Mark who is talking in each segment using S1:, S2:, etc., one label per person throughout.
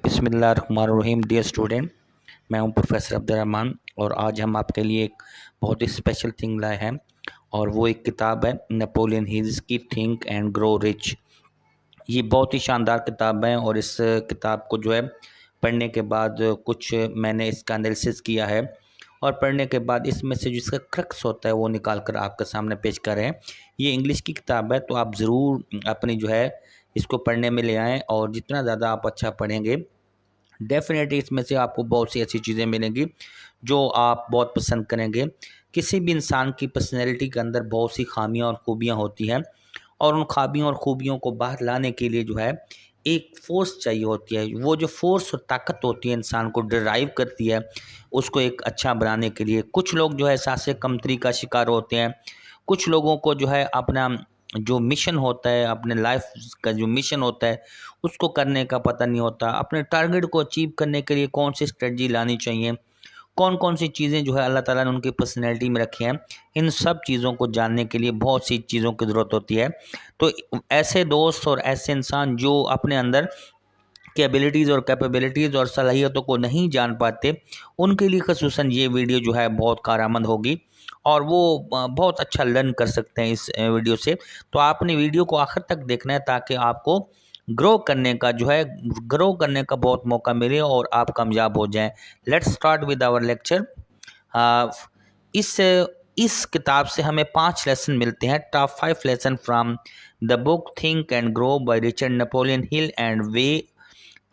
S1: बिस्मिल्लाहिर्रहमानिर्रहीम। Dear student, मैं हूं प्रोफेसर अब्दुर्रहमान और आज हम आपके लिए एक बहुत ही स्पेशल थिंग लाए हैं और वो एक किताब है नेपोलियन हिल्स की थिंक एंड ग्रो रिच। ये बहुत ही शानदार किताब है और इस किताब को जो है पढ़ने के बाद कुछ मैंने इसका एनालिसिस किया है और पढ़ने के बाद इसमें से जिसका क्रक्स होता है वो निकाल कर आपके सामने पेश कर रहे हैं। ये इंग्लिश की किताब है तो आप ज़रूर अपनी जो है इसको पढ़ने में ले आएँ और जितना ज़्यादा आप अच्छा पढ़ेंगे डेफिनेटली इसमें से आपको बहुत सी ऐसी चीज़ें मिलेंगी जो आप बहुत पसंद करेंगे। किसी भी इंसान की पर्सनैलिटी के अंदर बहुत सी खामियां और खूबियां होती हैं और उन खामियों और खूबियों को बाहर लाने के लिए जो है एक फोर्स चाहिए होती है। वो जो फोर्स और ताकत होती है इंसान को ड्राइव करती है उसको एक अच्छा बनाने के लिए। कुछ लोग जो है एहसास कमतरी का शिकार होते हैं। कुछ लोगों को जो है अपना जो मिशन होता है, अपने लाइफ का जो मिशन होता है उसको करने का पता नहीं होता। अपने टारगेट को अचीव करने के लिए कौन सी स्ट्रेटजी लानी चाहिए, कौन कौन सी चीज़ें जो है अल्लाह ताला ने उनकी पर्सनैलिटी में रखी हैं, इन सब चीज़ों को जानने के लिए बहुत सी चीज़ों की ज़रूरत होती है। तो ऐसे दोस्त और ऐसे इंसान जो अपने अंदर की एबिलिटीज़ और कैपेबिलिटीज़ और सलाहियतों को नहीं जान पाते, उनके लिए ख़ुसूसन ये वीडियो जो है बहुत कारआमद होगी और वो बहुत अच्छा लर्न कर सकते हैं इस वीडियो से। तो आपने वीडियो को आखिर तक देखना है ताकि आपको ग्रो करने का बहुत मौका मिले और आप कामयाब हो जाएं। Let's start with our lecture. इस इस किताब से हमें 5 लेसन मिलते हैं। Top 5 lesson from the book think and grow by Richard Napoleon Hill and way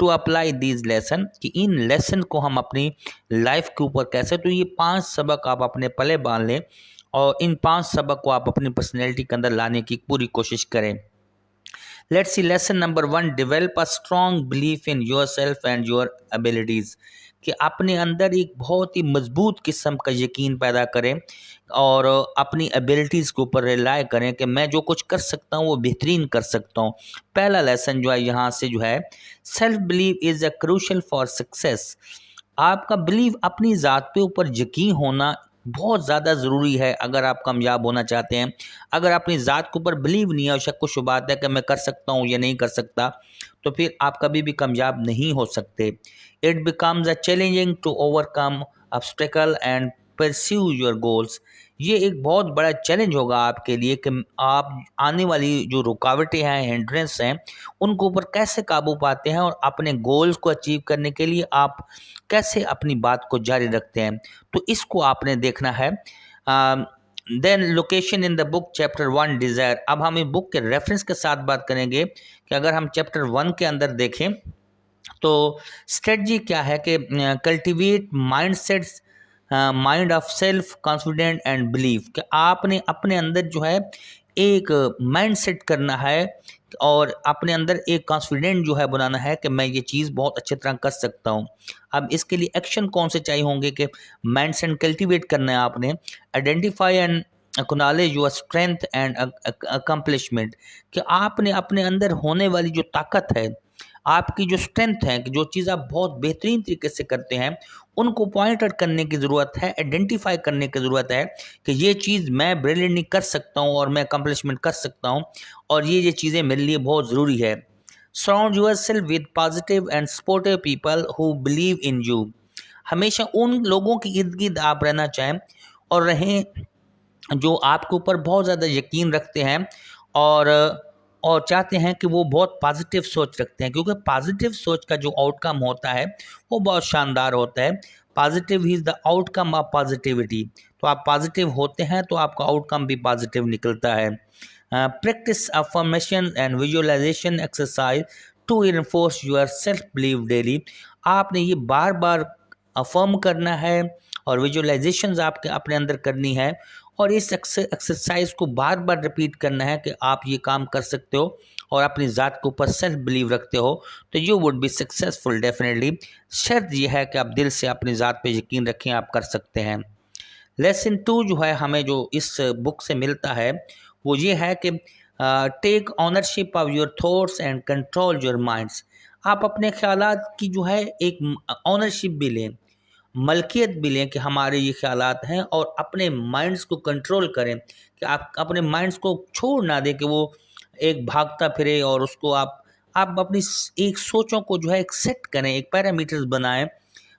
S1: to apply these lesson, कि इन लेसन को हम अपनी लाइफ के ऊपर कैसे। तो ये 5 सबक आप अपने पले बांध लें और इन 5 सबक को आप अपनी पर्सनैलिटी के अंदर लाने की पूरी कोशिश करें। Let's see lesson number 1, develop a strong belief in your self and your abilities, कि अपने अंदर एक बहुत ही मजबूत किस्म का यकीन पैदा करें और अपनी एबिलिटीज़ के ऊपर रिलाय करें कि मैं जो कुछ कर सकता हूँ वो बेहतरीन कर सकता हूँ। पहला लेसन जो है यहाँ से जो है, self believe is a crucial for success. आपका बिलीव, अपनी ज़ात पे ऊपर यकीन होना बहुत ज़्यादा ज़रूरी है अगर आप कामयाब होना चाहते हैं। अगर अपनी ज़ात के ऊपर बिलीव नहीं है और शक व शुबात है कि मैं कर सकता हूँ या नहीं कर सकता, तो फिर आप कभी भी कामयाब नहीं हो सकते। It becomes a challenging to overcome obstacle and pursue your goals. ये एक बहुत बड़ा चैलेंज होगा आपके लिए कि आप आने वाली जो रुकावटें हैं, हिंड्रेंस हैं, उनको ऊपर कैसे काबू पाते हैं और अपने गोल्स को अचीव करने के लिए आप कैसे अपनी बात को जारी रखते हैं। तो इसको आपने देखना है। Then location in the book chapter 1 desire. अब हम इस बुक के रेफरेंस के साथ बात करेंगे कि अगर हम चैप्टर 1 के अंदर देखें तो स्ट्रेटजी क्या है कि cultivate mind sets, mind of self confident and believe, कि आपने अपने अंदर जो है एक माइंड सेट करना है और अपने अंदर एक कॉन्फिडेंट जो है बनाना है कि मैं ये चीज़ बहुत अच्छी तरह कर सकता हूँ। अब इसके लिए एक्शन कौन से चाहिए होंगे कि माइंड सेट कल्टिवेट करना है आपने। Identify and acknowledge your strength and accomplishment, कि आपने अपने अंदर होने वाली जो ताकत है, आपकी जो स्ट्रेंथ है, कि जो चीज़ आप बहुत बेहतरीन तरीके से करते हैं, उनको पॉइंट आउट करने की ज़रूरत है, आइडेंटिफाई करने की ज़रूरत है कि ये चीज़ मैं ब्रिलियंटली कर सकता हूँ और मैं अकम्पलिशमेंट कर सकता हूँ और ये चीज़ें मेरे लिए बहुत ज़रूरी है। Surround yourself with positive and supportive people who believe in you. हमेशा उन लोगों के इर्द गिर्द आप रहना चाहें और रहें जो आपके ऊपर बहुत ज़्यादा यकीन रखते हैं और चाहते हैं कि वो बहुत पॉजिटिव सोच रखते हैं, क्योंकि पॉजिटिव सोच का जो आउटकम होता है वो बहुत शानदार होता है। Positive is the outcome of positivity. तो आप पॉजिटिव होते हैं तो आपका आउटकम भी पॉजिटिव निकलता है। Practise affirmation and visualisation exercise to enforce yourself believe daily. आपने ये बार बार अफर्म करना है और विजुअलाइजेशंस आपके अपने अंदर करनी है और इस एक्सरसाइज को बार बार रिपीट करना है कि आप ये काम कर सकते हो और अपनी ज़ात के ऊपर सेल्फ बिलीव रखते हो, तो you would be successful definitely. शर्त यह है कि आप दिल से अपनी ज़ात पे यकीन रखें, आप कर सकते हैं। लेसन 2 जो है हमें जो इस बुक से मिलता है वो ये है कि take ownership of your thoughts and control your minds. आप अपने ख्यालात की जो है एक ऑनरशिप भी लें, मलकियत भी लें कि हमारे ये ख्यालात हैं और अपने माइंड्स को कंट्रोल करें, कि आप अपने माइंड्स को छोड़ ना दें कि वो एक भागता फिरे और उसको आप आप अपनी एक सोचों को जो है एक सेट करें, एक पैरामीटर्स बनाएं।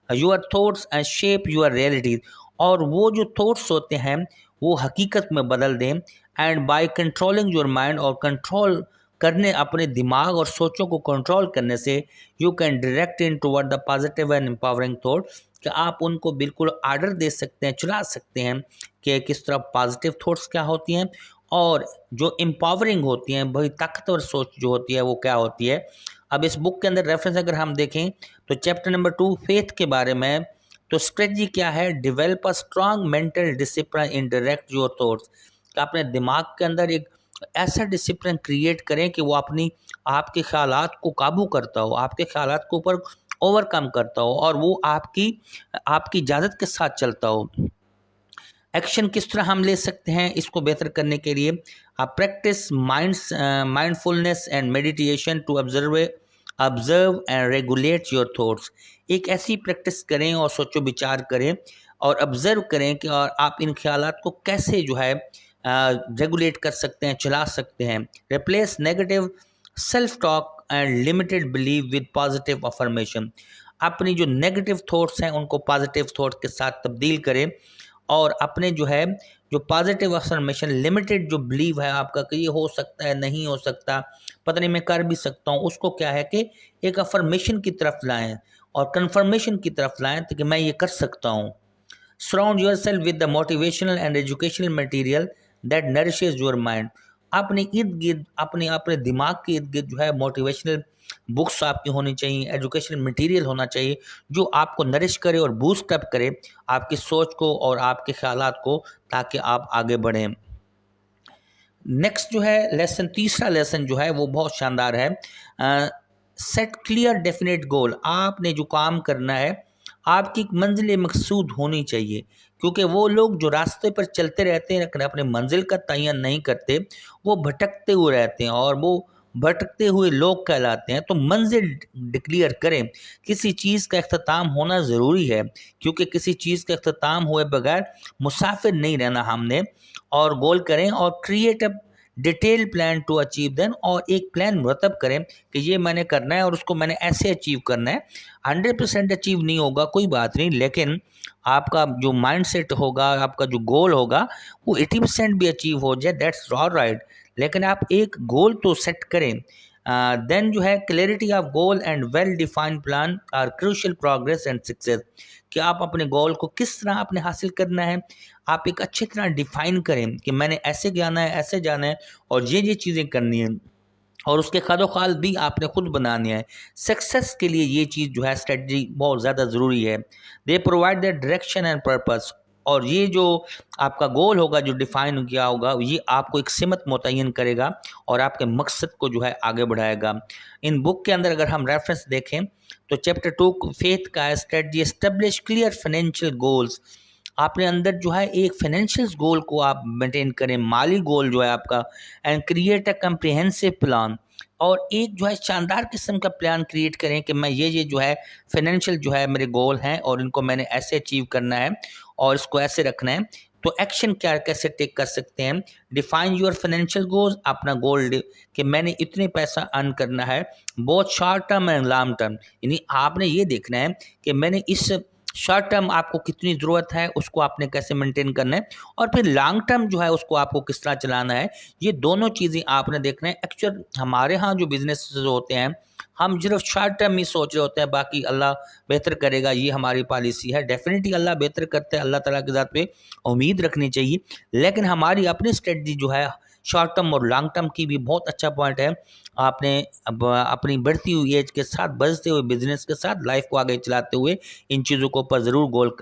S1: Your thoughts and shape your realities, और वो जो थॉट्स होते हैं वो हकीकत में बदल दें। And by controlling your mind, और कंट्रोल करने अपने दिमाग और सोचों को कंट्रोल करने से you can direct in toward the positive and empowering thought, कि आप उनको बिल्कुल आर्डर दे सकते हैं, चला सकते हैं कि किस तरह पॉजिटिव थॉट्स क्या होती हैं और जो एम्पावरिंग होती हैं, वही ताकतवर सोच जो होती है वो क्या होती है। अब इस बुक के अंदर रेफरेंस अगर हम देखें तो चैप्टर नंबर 2 फेथ के बारे में, तो स्ट्रेटजी क्या है, develop a strong mental discipline in direct your thoughts, कि अपने दिमाग के अंदर एक ऐसा डिसिप्लिन क्रिएट करें कि वो अपनी आपके ख्यालात को काबू करता हो, आपके ख्यालात के ऊपर ओवरकम करता हो और वो आपकी आपकी इजाज़त के साथ चलता हो। एक्शन किस तरह हम ले सकते हैं इसको बेहतर करने के लिए, आप practise mindfulness and meditation to observe and regulate your thoughts. एक ऐसी प्रैक्टिस करें और सोचो विचार करें और ऑब्जर्व करें कि और आप इन ख्यालात को कैसे जो है रेगुलेट कर सकते हैं, चला सकते हैं। Replace negative self talk and limited believe with positive affirmation, अपनी जो नेगेटिव थॉट्स हैं उनको पॉजिटिव थॉट्स के साथ तब्दील करें और अपने जो है जो पॉजिटिव अफर्मेशन, लिमिटेड जो बिलीव है आपका कि ये हो सकता है, नहीं हो सकता, पता नहीं मैं कर भी सकता हूँ, उसको क्या है कि एक अफर्मेशन की तरफ लाएं और कंफर्मेशन की तरफ लाएं कि मैं ये कर सकता हूँ। Surround yourself with the motivational and educational material that nourishes your mind, अपने इर्द गिर्द अपने अपने दिमाग के इर्द गिर्द जो है मोटिवेशनल बुक्स आपकी होनी चाहिए, एजुकेशनल मटेरियल होना चाहिए जो आपको नरिश करे और बूस्ट अप करे आपकी सोच को और आपके ख्यालात को, ताकि आप आगे बढ़ें। नेक्स्ट जो है लेसन, तीसरा लेसन जो है वो बहुत शानदार है। सेट क्लियर डेफिनेट गोल, आपने जो काम करना है आपकी एक मंजिल मकसूद होनी चाहिए, क्योंकि वो लोग जो रास्ते पर चलते रहते हैं लेकिन अपने मंजिल का तयन नहीं करते, वो भटकते हुए रहते हैं और वो भटकते हुए लोग कहलाते हैं। तो मंजिल डिक्लेयर करें, किसी चीज़ का अख्ताम होना ज़रूरी है, क्योंकि किसी चीज़ का अख्ताम हुए बगैर मुसाफिर नहीं रहना हमने। और गोल करें और create a detail plan to achieve then, और एक प्लान मुरतब करें कि ये मैंने करना है और उसको मैंने ऐसे अचीव करना है। 100% अचीव नहीं होगा कोई बात नहीं, लेकिन आपका जो माइंडसेट होगा, आपका जो गोल होगा वो 80% भी अचीव हो जाए, दैट्स ऑल राइट, लेकिन आप एक गोल तो सेट करें। देन जो है clarity of goal and well defined plan are crucial progress and success, कि आप अपने गोल को किस तरह आपने हासिल करना है, आप एक अच्छी तरह डिफाइन करें कि मैंने ऐसे जाना है, ऐसे जाना है और ये चीज़ें करनी है, और उसके खादोखाल भी आपने खुद बनानी है। सक्सेस के लिए ये चीज़ जो है स्ट्रेटजी बहुत ज़्यादा ज़रूरी है। They provide the direction and purpose, और ये जो आपका गोल होगा जो डिफाइन किया होगा ये आपको एक सिमत मुतय्यन करेगा और आपके मकसद को जो है आगे बढ़ाएगा। इन बुक के अंदर अगर हम रेफरेंस देखें तो चैप्टर 2 फेथ का है strategy, establish clear financial goals, आपने अंदर जो है एक फाइनेंशियल गोल को आप मेंटेन करें, माली गोल जो है आपका, and create a comprehensive plan, और एक जो है शानदार किस्म का प्लान क्रिएट करें कि मैं ये जो है फाइनेंशियल जो है मेरे गोल हैं और इनको मैंने ऐसे अचीव करना है और इसको ऐसे रखना है। तो एक्शन क्या कैसे टेक कर सकते हैं, डिफाइन योर फाइनेंशियल गोल्स, अपना गोल कि मैंने इतने पैसा अर्न करना है, बहुत short term and long term, यानी आपने ये देखना है कि मैंने इस शॉर्ट टर्म आपको कितनी ज़रूरत है उसको आपने कैसे मेंटेन करना है, और फिर लॉन्ग टर्म जो है उसको आपको किस तरह चलाना है, ये दोनों चीज़ें आपने देखना है। एक्चुअल हमारे यहाँ जो बिजनेस होते हैं हम सिर्फ शॉर्ट टर्म ही सोच रहे होते हैं, बाकी अल्लाह बेहतर करेगा ये हमारी पॉलिसी है। डेफिनेटली अल्लाह बेहतर करते हैं, अल्लाह ताला की ज़ात पे उम्मीद रखनी चाहिए, लेकिन हमारी अपनी स्ट्रेटजी जो है शॉर्ट टर्म और लॉन्ग टर्म की भी बहुत अच्छा पॉइंट है। आपने अब अपनी बढ़ती हुई एज के साथ, बढ़ते हुए बिजनेस के साथ लाइफ को आगे चलाते हुए इन चीज़ों को ऊपर ज़रूर गोल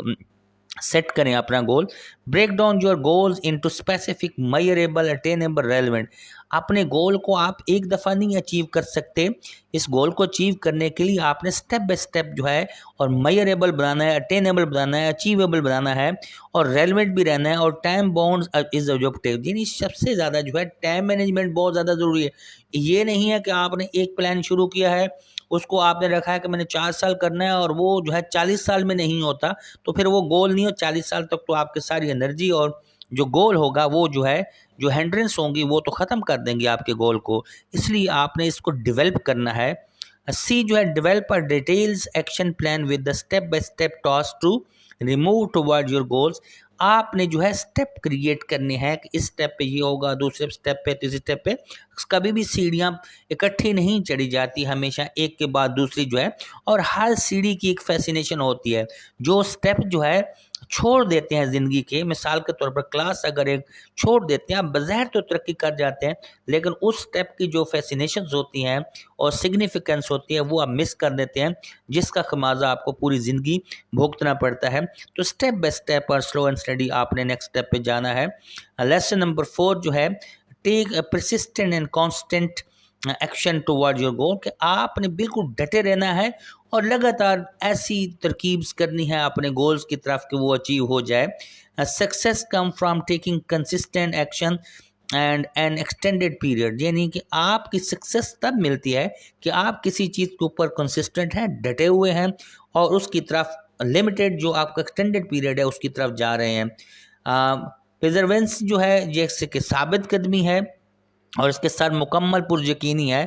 S1: सेट करें अपना goal. Break down your goals into specific, measurable, attainable, relevant, अपने गोल को आप एक दफ़ा नहीं अचीव कर सकते, इस गोल को अचीव करने के लिए आपने स्टेप बाय स्टेप जो है और मेजरेबल बनाना है, अटेनेबल बनाना है, अचीवेबल बनाना है और रेलेवेंट भी रहना है, और टाइम बाउंड इज ऑब्जेक्टिव, यानी सबसे ज़्यादा जो है टाइम मैनेजमेंट बहुत ज़्यादा ज़रूरी है। ये नहीं है कि आपने एक प्लान शुरू किया है, उसको आपने रखा है कि मैंने 4 साल करना है और वो जो है 40 साल में नहीं होता, तो फिर वो गोल नहीं हो, 40 साल तक तो आपकी सारी एनर्जी और जो गोल होगा वो जो है जो हिंड्रेंस होंगी वो तो ख़त्म कर देंगी आपके गोल को, इसलिए आपने इसको डेवलप करना है। सी जो है, develop a details action plan with the step by step task to remove toward your goals. आपने जो है स्टेप क्रिएट करने हैं कि इस स्टेप पे ये होगा, दूसरे स्टेप पे, तीसरे स्टेप पे। कभी भी सीढ़ियाँ इकट्ठी नहीं चढ़ी जाती, हमेशा एक के बाद दूसरी जो है, और हर सीढ़ी की एक फैसिनेशन होती है। जो स्टेप जो है छोड़ देते हैं ज़िंदगी के, मिसाल के तौर पर क्लास अगर एक छोड़ देते हैं, आप बज़ाहिर तो तरक्की कर जाते हैं, लेकिन उस स्टेप की जो फैसिनेशंस होती हैं और सिग्निफिकेंस होती है वो आप मिस कर देते हैं, जिसका खमाजा आपको पूरी ज़िंदगी भुगतना पड़ता है। तो स्टेप बाय स्टेप और स्लो एंड स्टडी आपने नेक्स्ट स्टेप पे जाना है। लेसन नंबर 4 जो है, take a persistent and constant action toward your goal, कि आपने बिल्कुल डटे रहना है और लगातार ऐसी तरकीब करनी है अपने गोल्स की तरफ कि वो अचीव हो जाए। Success come from taking consistent action and N extended period, यानी कि आपकी सक्सेस तब मिलती है कि आप किसी चीज़ के ऊपर कंसिस्टेंट हैं, डटे हुए हैं और उसकी तरफ लिमिटेड जो आपका एक्सटेंडेड पीरियड है उसकी तरफ जा रहे हैं। प्रिजर्वेंस जो है जैसे कि साबित कदमी है और इसके साथ मुकम्मल पुरयकीनी है।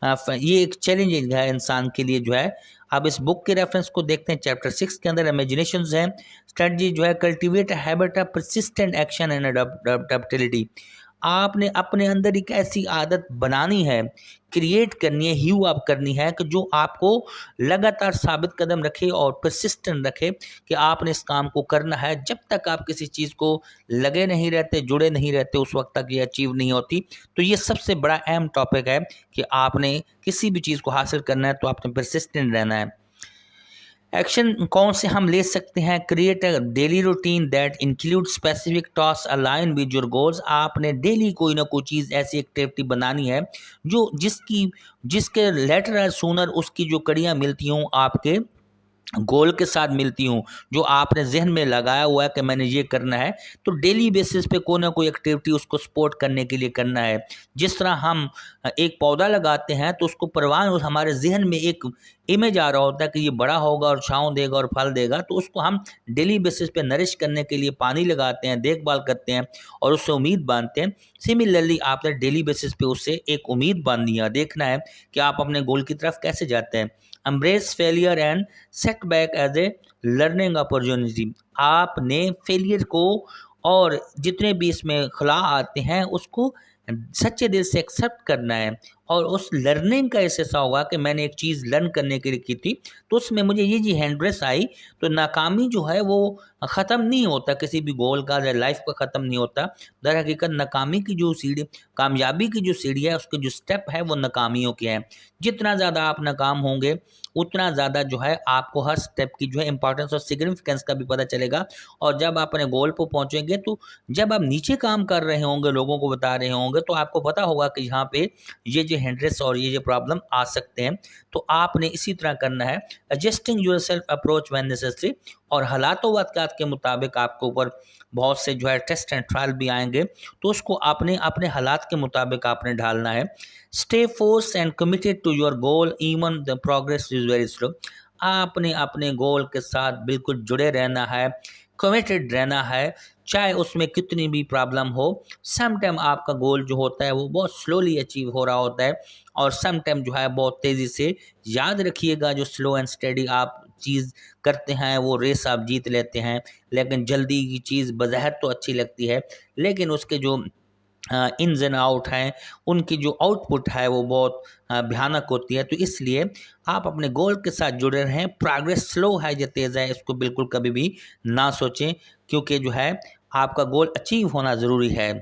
S1: ये एक चैलेंजिंग है इंसान के लिए जो है। अब इस बुक के रेफरेंस को देखते हैं, चैप्टर 6 के अंदर इमेजिनेशंस हैं। स्ट्रेटजी जो है, cultivate a habit of persistent action and adaptability. आपने अपने अंदर एक ऐसी आदत बनानी है, क्रिएट करनी है, ह्यू अप करनी है कि जो आपको लगातार साबित कदम रखे और परसिस्टेंट रखे कि आपने इस काम को करना है। जब तक आप किसी चीज़ को लगे नहीं रहते, जुड़े नहीं रहते, उस वक्त तक ये अचीव नहीं होती। तो ये सबसे बड़ा अहम टॉपिक है कि आपने किसी भी चीज़ को हासिल करना है तो आपने परसिस्टेंट रहना है। एक्शन कौन से हम ले सकते हैं? Create a daily routine that include specific task align with your goals. आपने डेली कोई ना कोई चीज़ ऐसी एक्टिविटी बनानी है जो जिसके लेटर और सूनर उसकी जो कड़ियाँ मिलती हों आपके गोल के साथ मिलती हूँ, जो आपने जहन में लगाया हुआ है कि मैंने ये करना है, तो डेली बेसिस पे कोई ना कोई एक्टिविटी उसको सपोर्ट करने के लिए करना है। जिस तरह हम एक पौधा लगाते हैं तो उसको परवान हमारे जहन में एक इमेज आ रहा होता है कि ये बड़ा होगा और छाँव देगा और फल देगा, तो उसको हम डेली बेसिस पे नरिश करने के लिए पानी लगाते हैं, देखभाल करते हैं और उससे उम्मीद बांधते हैं। सिमिलरली आपने डेली बेसिस पे उससे एक उम्मीद बांधनी है, देखना है कि आप अपने गोल की तरफ कैसे जाते हैं। Embrace failure and setback as a learning opportunity. आपने फेलियर को और जितने भी इसमें खला आते हैं उसको सच्चे दिल से एक्सेप्ट करना है और उस लर्निंग का ऐसा होगा कि मैंने एक चीज़ लर्न करने के लिए की थी तो उसमें मुझे ये जी हैंड्रेस आई। तो नाकामी जो है वो ख़त्म नहीं होता, किसी भी गोल का या लाइफ का ख़त्म नहीं होता। दर हकीकत नाकामी की जो सीढ़ी, कामयाबी की जो सीढ़ी है उसके जो स्टेप है वो नाकामियों के हैं। जितना ज़्यादा आप नाकाम होंगे उतना ज़्यादा जो है आपको हर स्टेप की जो है इंपॉर्टेंस और सिग्निफिकेंस का भी पता चलेगा। और जब आप अपने गोल पर पहुँचेंगे तो जब आप नीचे काम कर रहे होंगे, लोगों को बता रहे होंगे, तो आपको पता होगा कि यहाँ पे ये जो हिंड्रेंस और ये जो प्रॉब्लम आ सकते हैं। तो आपने इसी तरह करना है, adjusting your self approach when necessary. और हालातों वाक़यात के मुताबिक आपके ऊपर बहुत से जो है टेस्ट एंड ट्रायल भी आएंगे, तो उसको आपने अपने हालात के मुताबिक आपने ढालना है। Stay focused and committed to your goal even the progress is very slow. आपने अपने गोल के साथ बिल्कुल जुड़े रहना है, कमिटेड रहना है, चाहे उसमें कितनी भी प्रॉब्लम हो। सम टाइम आपका गोल जो होता है वो बहुत स्लोली अचीव हो रहा होता है और सम टाइम जो है बहुत तेज़ी से। याद रखिएगा, जो स्लो एंड स्टेडी आप चीज़ करते हैं वो रेस आप जीत लेते हैं, लेकिन जल्दी की चीज़ बज़ाहिर तो अच्छी लगती है लेकिन उसके जो इन्स एंड आउट हैं, उनकी जो आउटपुट है वो बहुत भयानक होती है। तो इसलिए आप अपने गोल के साथ जुड़े रहें। प्रोग्रेस स्लो है या तेज़ है इसको बिल्कुल कभी भी ना सोचें, क्योंकि जो है आपका गोल अचीव होना ज़रूरी है।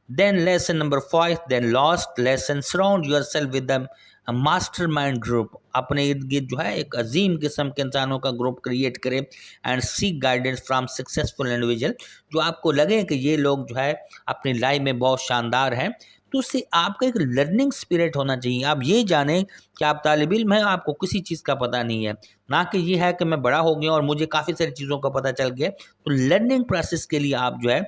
S1: Then lesson number 5, then last lesson, surround yourself with the mastermind group. अपने इर्द गिर्द जो है एक अजीम किस्म के इंसानों का ग्रुप क्रिएट करें and seek guidance from successful individual. जो आपको लगे कि ये लोग जो है अपनी लाइफ में बहुत शानदार हैं, तो उससे आपका एक लर्निंग स्पिरिट होना चाहिए। आप ये जानें कि आप तालिब इल्म हैं, आपको किसी चीज़ का पता नहीं है, ना कि ये है कि मैं बड़ा हो गया और मुझे काफ़ी सारी चीज़ों का पता चल गया। तो लर्निंग प्रोसेस के लिए आप जो है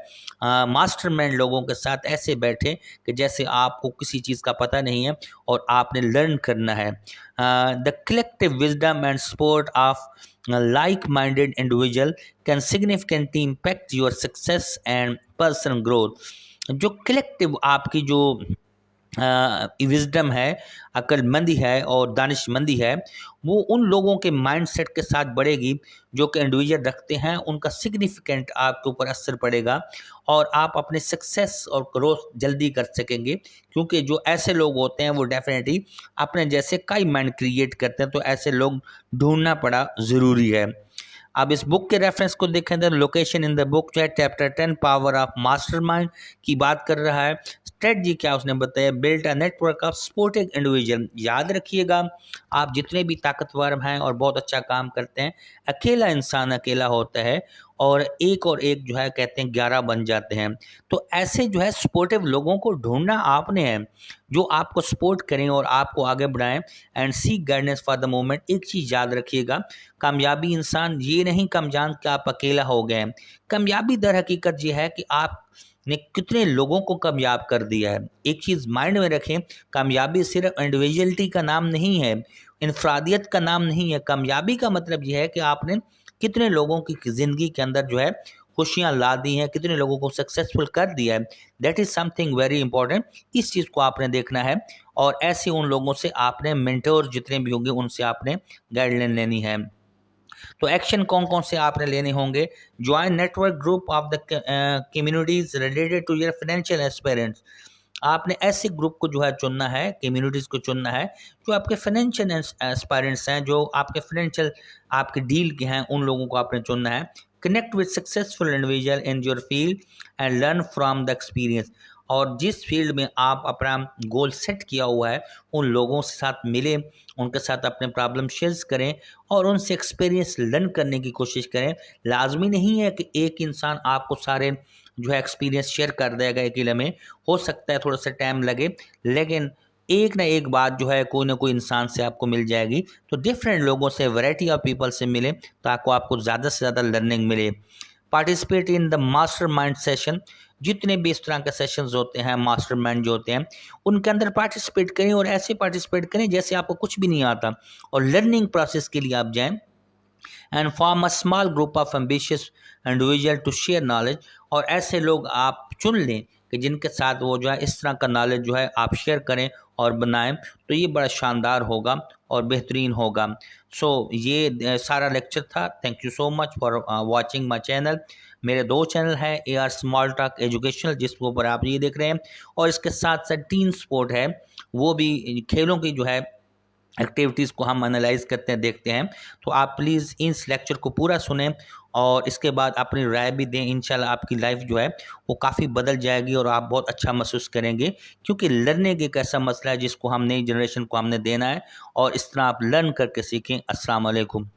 S1: मास्टरमाइंड लोगों के साथ ऐसे बैठें कि जैसे आपको किसी चीज़ का पता नहीं है और आपने लर्न करना है। The collective wisdom and support of like-minded individual can significantly impact your success and personal growth। जो कलेक्टिव आपकी जो विजडम है, अक्लमंदी है और दानिशमंदी है, वो उन लोगों के माइंडसेट के साथ बढ़ेगी जो कि इंडिविजुअल रखते हैं। उनका सिग्निफिकेंट आपके ऊपर असर पड़ेगा और आप अपने सक्सेस और ग्रोथ जल्दी कर सकेंगे, क्योंकि जो ऐसे लोग होते हैं वो डेफिनेटली अपने जैसे कई माइंड क्रिएट करते हैं, तो ऐसे लोग ढूंढना पड़ा ज़रूरी है। अब इस बुक के रेफरेंस को देखें तो लोकेशन इन द बुक जो है चैप्टर 10 पावर ऑफ मास्टरमाइंड की बात कर रहा है। स्ट्रेटजी क्या उसने बताया, build a network of supportive individual. याद रखिएगा, आप जितने भी ताकतवर हैं और बहुत अच्छा काम करते हैं, अकेला इंसान अकेला होता है और एक जो है कहते हैं 11 बन जाते हैं। तो ऐसे जो है सपोर्टिव लोगों को ढूंढना आपने है जो आपको सपोर्ट करें और आपको आगे बढ़ाएं। And seek guidance for the moment. एक चीज़ याद रखिएगा, कामयाबी इंसान ये नहीं कम जान कि आप अकेला हो गए हैं। कामयाबी दर हकीकत ये है कि आपने कितने लोगों को कामयाब कर दिया है। एक चीज़ माइंड में रखें, कामयाबी सिर्फ इंडिविजुअलिटी का नाम नहीं है, इनफरादियत का नाम नहीं है। कामयाबी का मतलब यह है कि आपने कितने लोगों की ज़िंदगी के अंदर जो है खुशियाँ ला दी हैं, कितने लोगों को सक्सेसफुल कर दिया है। That is something very important. इस चीज़ को आपने देखना है और ऐसे उन लोगों से आपने मेंटोर जितने भी होंगे उनसे आपने गाइडलाइन लेनी है। तो एक्शन कौन कौन से आपने लेने होंगे, join network group of the communities related to your financial aspirants. आपने ऐसे ग्रुप को जो है चुनना है, कम्युनिटीज़ को चुनना है जो आपके फाइनेंशियल एस्पायरेंट्स हैं, जो आपके फाइनेंशियल आपके डील के हैं, उन लोगों को आपने चुनना है। Connect with successful individual in your field and learn from the experience. और जिस फील्ड में आप अपना गोल सेट किया हुआ है उन लोगों के साथ मिलें, उनके साथ अपने प्रॉब्लम शेयर करें और उनसे एक्सपीरियंस लर्न करने की कोशिश करें। लाजमी नहीं है कि एक इंसान आपको सारे जो है एक्सपीरियंस शेयर कर देगा एक ही लम्हे, हो सकता है थोड़ा सा टाइम लगे, लेकिन एक ना एक बात जो है कोई ना कोई इंसान से आपको मिल जाएगी। तो डिफरेंट लोगों से, वैरायटी ऑफ पीपल से मिले ताकि आपको ज़्यादा से ज़्यादा लर्निंग मिले। Participate in the master mind session. जितने भी इस तरह के सेशंस होते हैं, मास्टर माइंड जो होते हैं, उनके अंदर पार्टिसिपेट करें और ऐसे पार्टिसिपेट करें जैसे आपको कुछ भी नहीं आता और लर्निंग प्रोसेस के लिए आप जाएं। And form a small group of ambitious individual to share knowledge. और ऐसे लोग आप चुन लें कि जिनके साथ वो जो है इस तरह का नॉलेज जो है आप शेयर करें और बनाएं, तो ये बड़ा शानदार होगा और बेहतरीन होगा। सो ये सारा लेक्चर था। Thank you so much for watching my channel. मेरे 2 चैनल हैं, AR स्मॉल टॉक एजुकेशनल जिसके ऊपर आप ये देख रहे हैं, और इसके साथ साथ टीम स्पोर्ट है, वो भी खेलों की जो है एक्टिविटीज़ को हम एनालाइज करते हैं, देखते हैं। तो आप प्लीज़ इस लेक्चर को पूरा सुनें और इसके बाद अपनी राय भी दें। इंशाल्लाह आपकी लाइफ जो है वो काफ़ी बदल जाएगी और आप बहुत अच्छा महसूस करेंगे, क्योंकि लर्निंग एक ऐसा मसला है जिसको हम नई जनरेशन को हमने देना है और इस तरह आप लर्न करके सीखें। अस्सलाम वालेकुम।